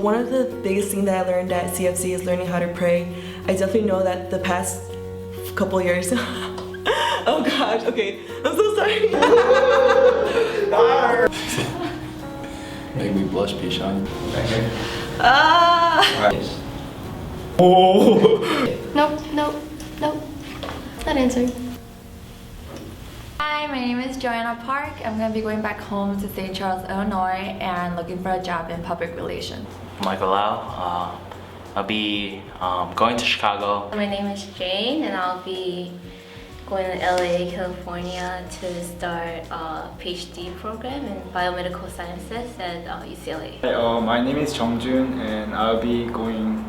one of the biggest things that I learned at CFC is learning how to pray. I definitely know that the past couple years, oh gosh, okay, I'm so sorry. Make me blush, Pishan. Nope. Not answering. Hi, my name is Joanna Park. I'm going to be going back home to St. Charles, Illinois and looking for a job in public relations. Michael Lau. I'll be going to Chicago. My name is Jane and I'll be going to LA, California to start a PhD program in biomedical sciences at UCLA. Hi, my name is Jeongjun and I'll be going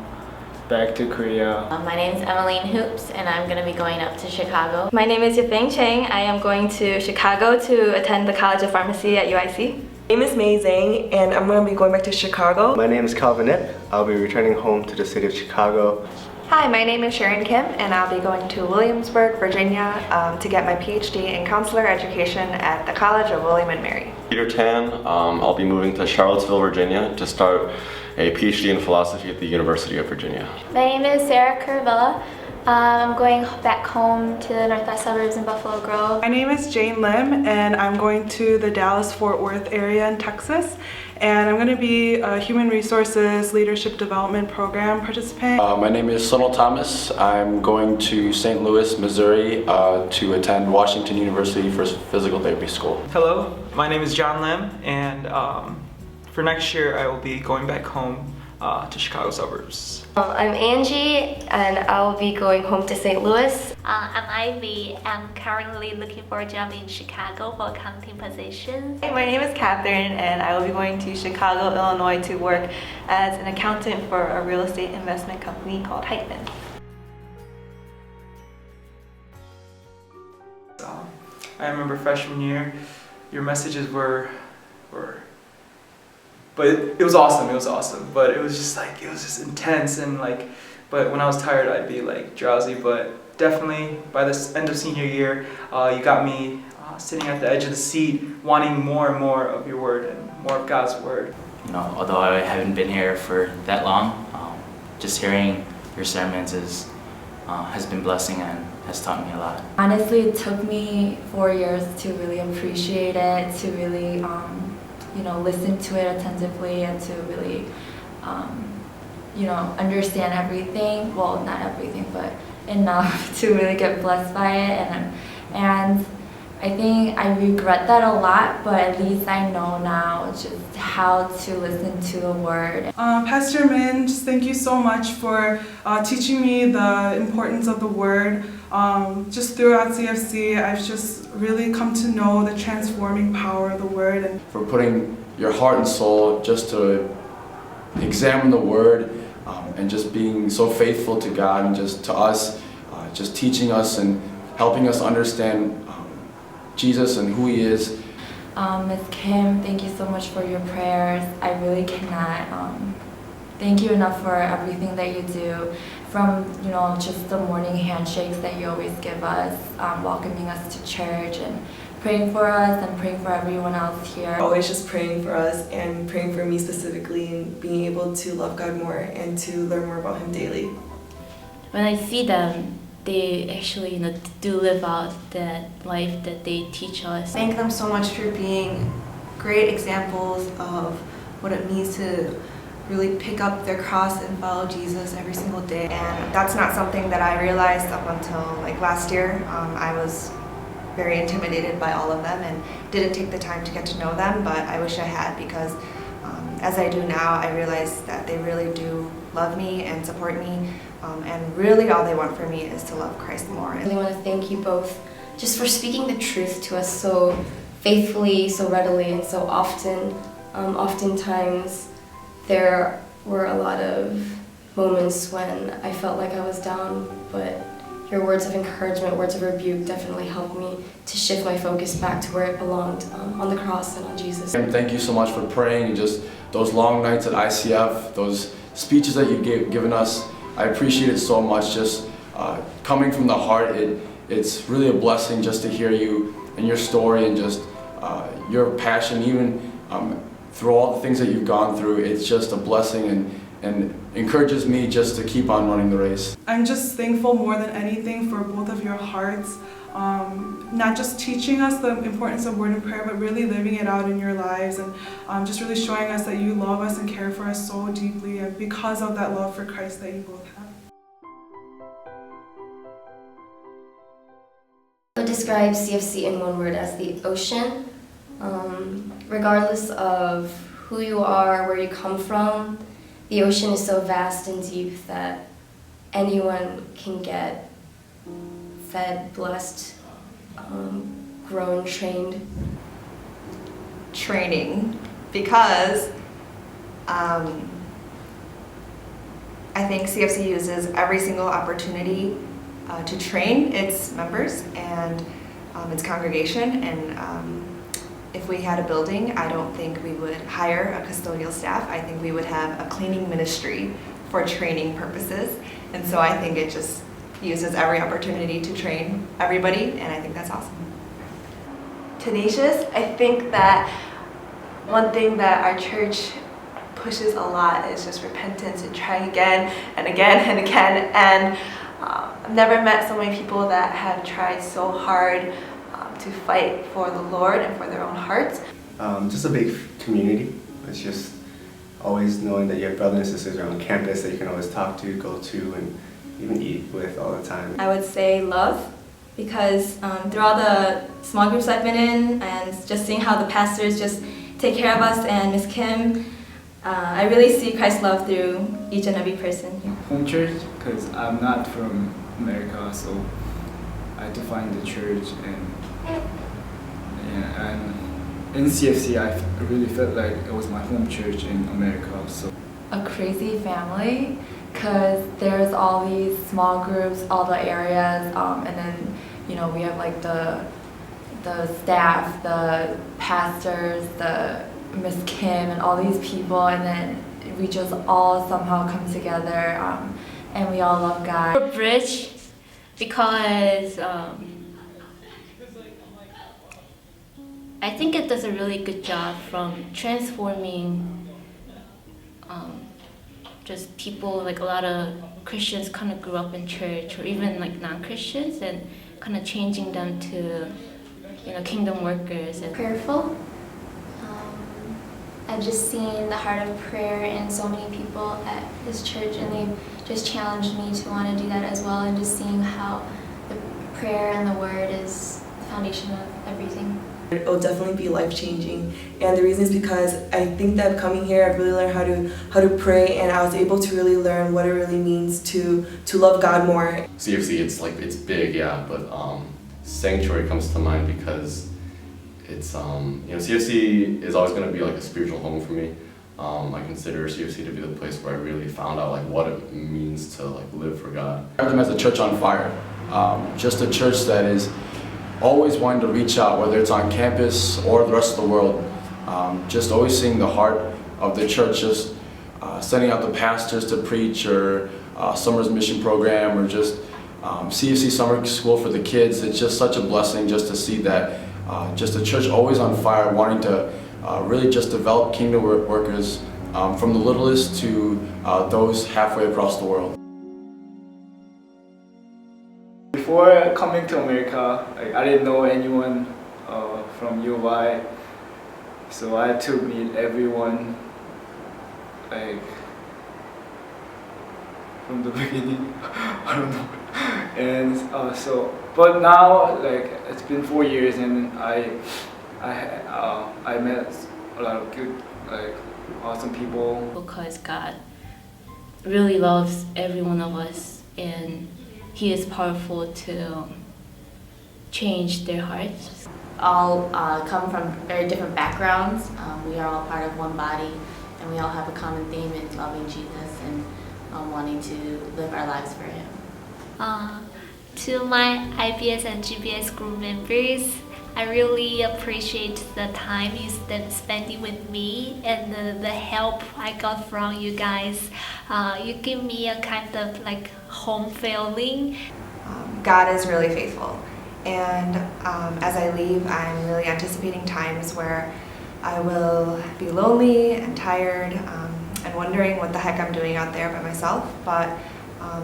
back to Korea. My name is Emmeline Hoops and I'm going to be going up to Chicago. My name is Yifeng Chang. I am going to Chicago to attend the College of Pharmacy at UIC. My name is Mei Zhang, and I'm going to be going back to Chicago. My name is Calvin Ip. I'll be returning home to the city of Chicago. Hi, my name is Sharon Kim, and I'll be going to Williamsburg, Virginia to get my PhD in counselor education at the College of William & Mary. Peter Tan. I'll be moving to Charlottesville, Virginia to start a PhD in philosophy at the University of Virginia. My name is Sarah Curvella. I'm going back home to the northwest suburbs in Buffalo Grove. My name is Jane Lim and I'm going to the Dallas-Fort Worth area in Texas, and I'm going to be a Human Resources Leadership Development Program participant. My name is Sonal Thomas. I'm going to St. Louis, Missouri to attend Washington University for physical therapy school. Hello, my name is John Lim, and for next year I will be going back home to Chicago suburbs. I'm Angie and I'll be going home to St. Louis. I'm Ivy. I'm currently looking for a job in Chicago for accounting position. Hey, my name is Catherine and I will be going to Chicago, Illinois to work as an accountant for a real estate investment company called Heitman. I remember freshman year, your messages were but it was awesome, but it was just intense, and but when I was tired I'd be drowsy, but definitely by the end of senior year you got me sitting at the edge of the seat wanting more and more of your word and more of God's word. You know, although I haven't been here for that long, just hearing your sermons has been blessing and has taught me a lot. Honestly, it took me 4 years to really appreciate it, to really listen to it attentively and to really understand everything. Well, not everything, but enough to really get blessed by it. And I think I regret that a lot, but at least I know now just how to listen to the word. Pastor Min, just thank you so much for teaching me the importance of the word. Just throughout CFC, I've just really come to know the transforming power of the word. And for putting your heart and soul just to examine the word and just being so faithful to God and just to us, just teaching us and helping us understand Jesus and who He is. Ms. Kim, thank you so much for your prayers. I really cannot thank you enough for everything that you do, from just the morning handshakes that you always give us, welcoming us to church and praying for us and praying for everyone else here. Always just praying for us and praying for me specifically, and being able to love God more and to learn more about Him daily. When I see them, they actually do live out that life that they teach us. Thank them so much for being great examples of what it means to really pick up their cross and follow Jesus every single day. And that's not something that I realized up until last year. I was very intimidated by all of them and didn't take the time to get to know them, but I wish I had, because as I do now, I realize that they really do love me and support me, and really all they want from me is to love Christ more. I really want to thank you both just for speaking the truth to us so faithfully, so readily, and so often. Oftentimes there were a lot of moments when I felt like I was down, but your words of encouragement, words of rebuke definitely helped me to shift my focus back to where it belonged, on the cross and on Jesus. And thank you so much for praying, and just those long nights at ICF, those speeches that you've given us. I appreciate it so much, just coming from the heart. It's really a blessing just to hear you and your story and just your passion, even through all the things that you've gone through. It's just a blessing and encourages me just to keep on running the race. I'm just thankful more than anything for both of your hearts, not just teaching us the importance of word and prayer, but really living it out in your lives, and just really showing us that you love us and care for us so deeply, and because of that love for Christ that you both have. I would describe CFC in one word as the ocean. Regardless of who you are, where you come from, the ocean is so vast and deep that anyone can get fed, blessed, grown, trained. Training, because I think CFC uses every single opportunity to train its members and its congregation, and if we had a building, I don't think we would hire a custodial staff. I think we would have a cleaning ministry for training purposes, and so I think it just uses every opportunity to train everybody, and I think that's awesome. Tenacious. I think that one thing that our church pushes a lot is just repentance and trying again and again and again, and I've never met so many people that have tried so hard to fight for the Lord and for their own hearts. Just a big community. It's just always knowing that you have brothers and sisters around campus that you can always talk to, go to, and even eat with all the time. I would say love, because through all the small groups I've been in and just seeing how the pastors just take care of us, and Miss Kim, I really see Christ's love through each and every person here. Home church, because I'm not from America, so I had to find the church, and in CFC I really felt like it was my home church in America. So a crazy family, because there's all these small groups, all the areas, and then we have like the staff, the pastors, the Miss Kim, and all these people, and then we just all somehow come together, and we all love God. Bridge, because I think it does a really good job from transforming just people. Like a lot of Christians kind of grew up in church, or even like non-Christians, and kind of changing them to kingdom workers. And prayerful. I've just seen the heart of prayer in so many people at this church, and they've just challenged me to want to do that as well, and just seeing how the prayer and the word is the foundation of everything. It will definitely be life-changing, and the reason is because I think that coming here I've really learned how to pray, and I was able to really learn what it really means to love God more. CFC, it's big, yeah, but sanctuary comes to mind because it's CFC is always going to be like a spiritual home for me. I consider CFC to be the place where I really found out like what it means to like live for God. I have them as a church on fire, just a church that is always wanting to reach out, whether it's on campus or the rest of the world. Just always seeing the heart of the church, just sending out the pastors to preach, or summer's mission program, or just CFC summer school for the kids. It's just such a blessing just to see that, just a church always on fire, wanting to really just develop kingdom workers from the littlest to those halfway across the world. before coming to America, I didn't know anyone from U of I, so I had to meet everyone from the beginning. I don't know. And but now it's been 4 years, and I met a lot of good awesome people. Because God really loves every one of us, and He is powerful to change their hearts. All come from very different backgrounds. We are all part of one body, and we all have a common theme in loving Jesus and wanting to live our lives for Him. To my IBS and GBS group members, I really appreciate the time you spending with me and the help I got from you guys. You give me a kind of home feeling. God is really faithful, and as I leave, I'm really anticipating times where I will be lonely and tired and wondering what the heck I'm doing out there by myself. But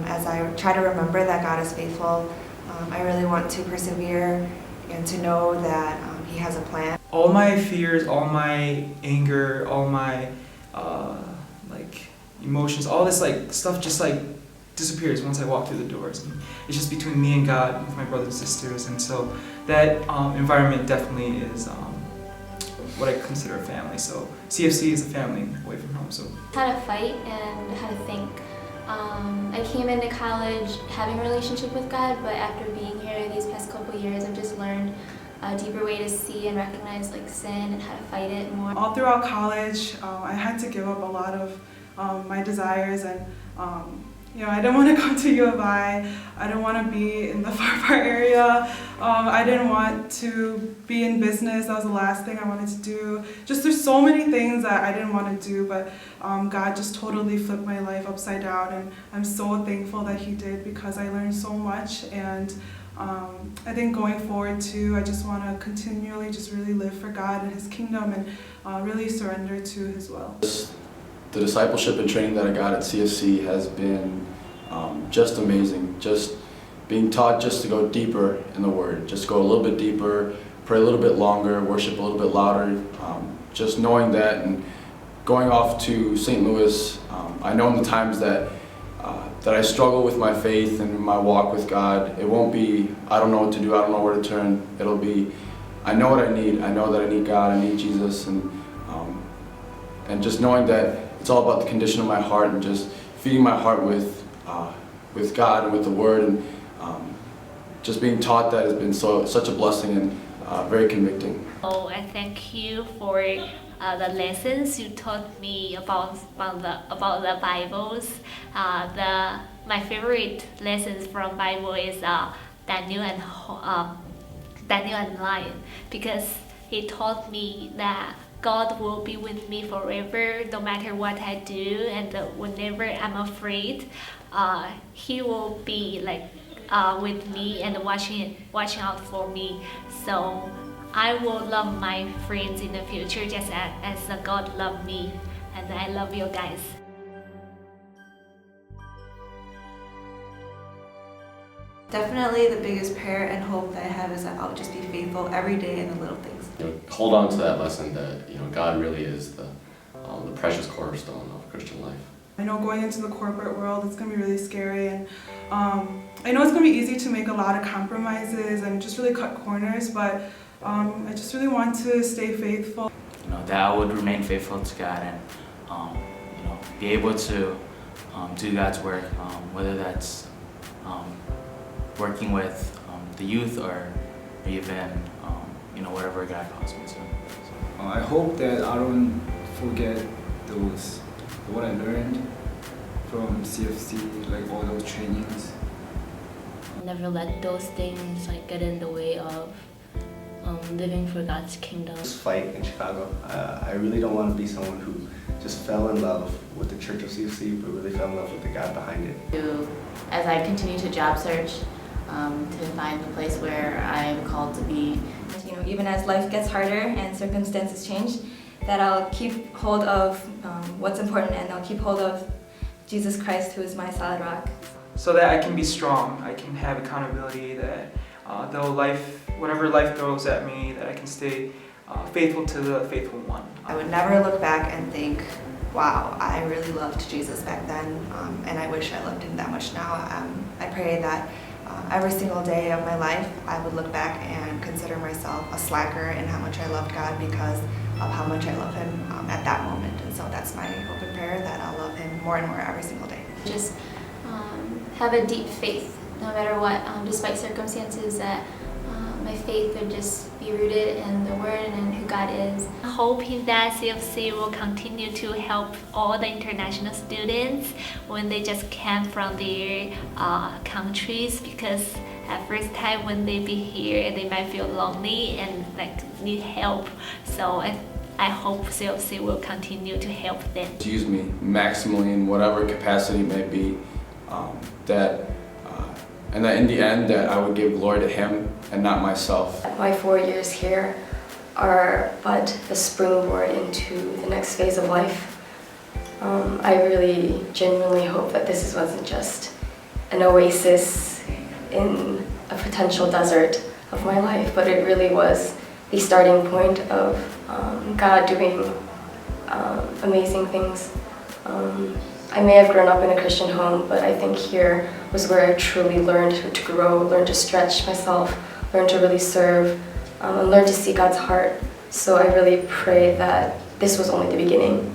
as I try to remember that God is faithful, I really want to persevere and to know that He has a plan. All my fears, all my anger, all my emotions, all this stuff just disappears once I walk through the doors. And it's just between me and God, with my brothers and sisters, and so that environment definitely is what I consider a family. So CFC is a family away from home. So how to fight and how to think. I came into college having a relationship with God, but after being here these past couple years, I've just learned a deeper way to see and recognize sin and how to fight it more. All throughout college, I had to give up a lot of my desires, and I didn't want to come to U of I didn't want to be in the far area. I didn't want to be in business. That was the last thing I wanted to do. Just there's so many things that I didn't want to do, but God just totally flipped my life upside down, and I'm so thankful that He did, because I learned so much. And I think going forward too, I just want to continually just really live for God and His kingdom, and really surrender to His will. The discipleship and training that I got at CFC has been just amazing. Just being taught just to go deeper in the Word, just go a little bit deeper, pray a little bit longer, worship a little bit louder. Just knowing that, and going off to St. Louis, I know in the times that I struggle with my faith and my walk with God, it won't be, I don't know what to do, I don't know where to turn. It'll be, I know what I need. I know that I need God, I need Jesus, and just knowing that it's all about the condition of my heart, and just feeding my heart with God and with the Word, and just being taught that has been such a blessing and very convicting. Oh, I thank you for the lessons you taught me about the Bibles. My favorite lessons from Bible is Daniel and Lion, because he taught me that God will be with me forever, no matter what I do, and whenever I'm afraid, He will be with me and watching out for me. So I will love my friends in the future just as God loved me, and I love you guys. Definitely the biggest prayer and hope that I have is that I'll just be faithful every day in the little things. Hold on to that lesson that God really is the precious cornerstone of Christian life. I know going into the corporate world, it's going to be really scary, and I know it's going to be easy to make a lot of compromises and just really cut corners, but I just really want to stay faithful. That I would remain faithful to God, and be able to do God's work, whether that's working with the youth or even whatever God calls me to. I hope that I don't forget what I learned from CFC, all those trainings. Never let those things get in the way of living for God's kingdom. This fight in Chicago, I really don't want to be someone who just fell in love with the Church of CFC, but really fell in love with the God behind it. As I continue to job search, to find the place where I am called to be. Even as life gets harder and circumstances change, that I'll keep hold of what's important, and I'll keep hold of Jesus Christ, who is my solid rock. So that I can be strong, I can have accountability, that whatever life throws at me, that I can stay faithful to the faithful one. I would never look back and think, wow, I really loved Jesus back then, and I wish I loved Him that much now. I pray that every single day of my life, I would look back and consider myself a slacker in how much I loved God, because of how much I love Him at that moment. And so that's my hope and prayer, that I'll love Him more and more every single day. Just have a deep faith, no matter what, despite circumstances, that my faith would just be rooted in the Word and in who God is. Hoping that CFC will continue to help all the international students when they just came from their countries, because at first time when they be here, they might feel lonely and need help. So I hope CFC will continue to help them. Use me maximally in whatever capacity it may be, and that in the end that I would give glory to Him and not myself. My 4 years here, are but the springboard into the next phase of life. I really genuinely hope that this wasn't just an oasis in a potential desert of my life, but it really was the starting point of God doing amazing things. I may have grown up in a Christian home, but I think here was where I truly learned to grow, learned to stretch myself, learned to really serve, and learned to see God's heart. So I really pray that this was only the beginning.